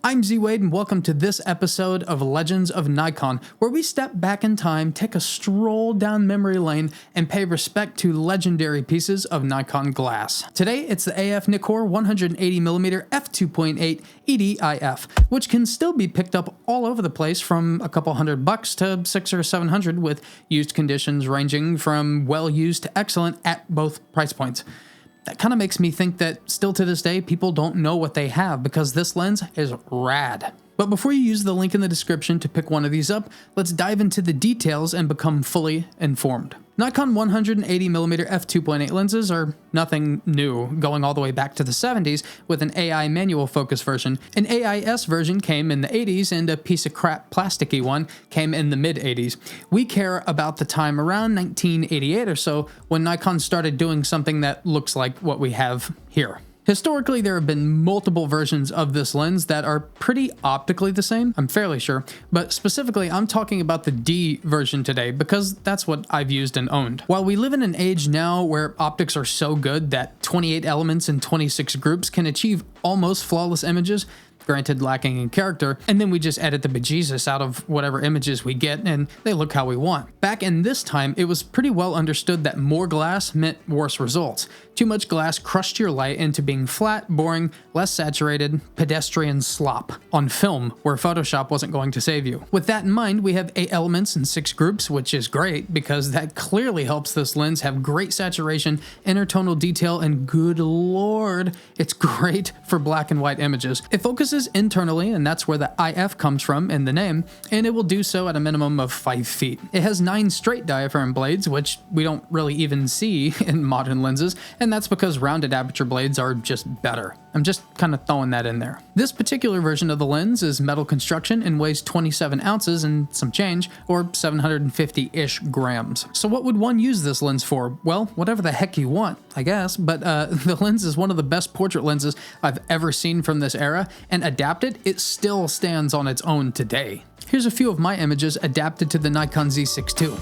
I'm Z-Wade and welcome to this episode of Legends of Nikon, where we step back in time, take a stroll down memory lane, and pay respect to legendary pieces of Nikon glass. Today, it's the AF Nikkor 180mm f2.8 ED-IF, which can still be picked up all over the place from a couple $100 to $600 or $700, with used conditions ranging from well-used to excellent at both price points. That kind of makes me think that still to this day, people don't know what they have because this lens is rad. But before you use the link in the description to pick one of these up, let's dive into the details and become fully informed. Nikon 180mm f2.8 lenses are nothing new, going all the way back to the 70s with an AI manual focus version. An AIS version came in the 80s and a piece of crap plasticky one came in the mid 80s. We care about the time around 1988 or so when Nikon started doing something that looks like what we have here. Historically, there have been multiple versions of this lens that are pretty optically the same, I'm fairly sure, but specifically I'm talking about the D version today because that's what I've used and owned. While we live in an age now where optics are so good that 28 elements and 26 groups can achieve almost flawless images, granted lacking in character, and then we just edit the bejesus out of whatever images we get and they look how we want. Back in this time, it was pretty well understood that more glass meant worse results. Too much glass crushed your light into being flat, boring, less saturated, pedestrian slop on film where Photoshop wasn't going to save you. With that in mind, we have 8 elements and 6 groups, which is great because that clearly helps this lens have great saturation, intertonal detail, and good lord, it's great for black and white images. It focuses internally, and that's where the IF comes from in the name, and it will do so at a minimum of 5 feet. It has 9 straight diaphragm blades, which we don't really even see in modern lenses, and that's because rounded aperture blades are just better. I'm just kind of throwing that in there. This particular version of the lens is metal construction and weighs 27 ounces and some change, or 750-ish grams. So what would one use this lens for? Well, whatever the heck you want, I guess, but the lens is one of the best portrait lenses I've ever seen from this era, and adapted, it still stands on its own today. Here's a few of my images adapted to the Nikon Z6 II.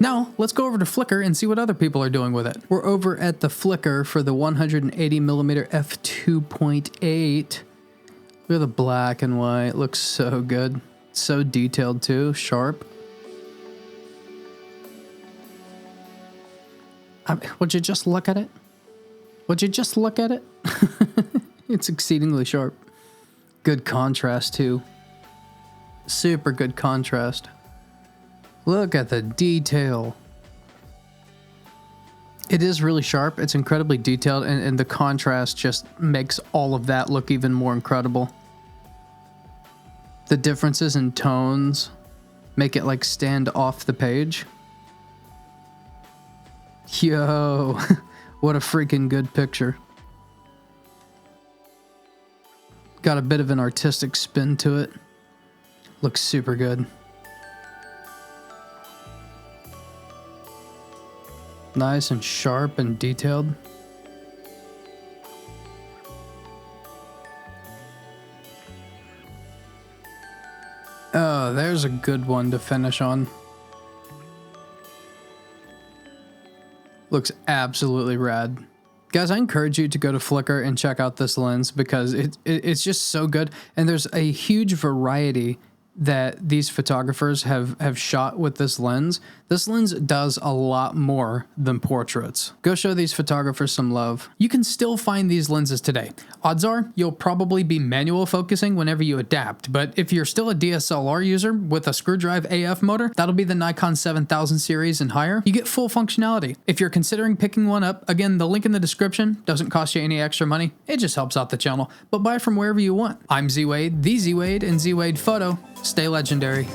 Now, let's go over to Flickr and see what other people are doing with it. We're over at the Flickr for the 180mm f2.8. Look at the black and white, it looks so good. So detailed too, sharp. Would you just look at it? Would you just look at it? It's exceedingly sharp. Good contrast too. Super good contrast. Look at the detail. It is really sharp, it's incredibly detailed, and the contrast just makes all of that look even more incredible. The differences in tones make it like stand off the page. Yo, what a freaking good picture. Got a bit of an artistic spin to it. Looks super good. Nice and sharp and detailed. Oh, there's a good one to finish on. Looks absolutely rad. Guys, I encourage you to go to Flickr and check out this lens because it's just so good, and there's a huge variety that these photographers have shot with this lens. This lens does a lot more than portraits. Go show these photographers some love. You can still find these lenses today. Odds are you'll probably be manual focusing whenever you adapt, but if you're still a DSLR user with a screwdrive AF motor, that'll be the Nikon 7000 series and higher. You get full functionality. If you're considering picking one up, again, the link in the description doesn't cost you any extra money. It just helps out the channel, but buy from wherever you want. I'm Z-Wade, the Z-Wade, and Z-Wade Photo. Stay legendary.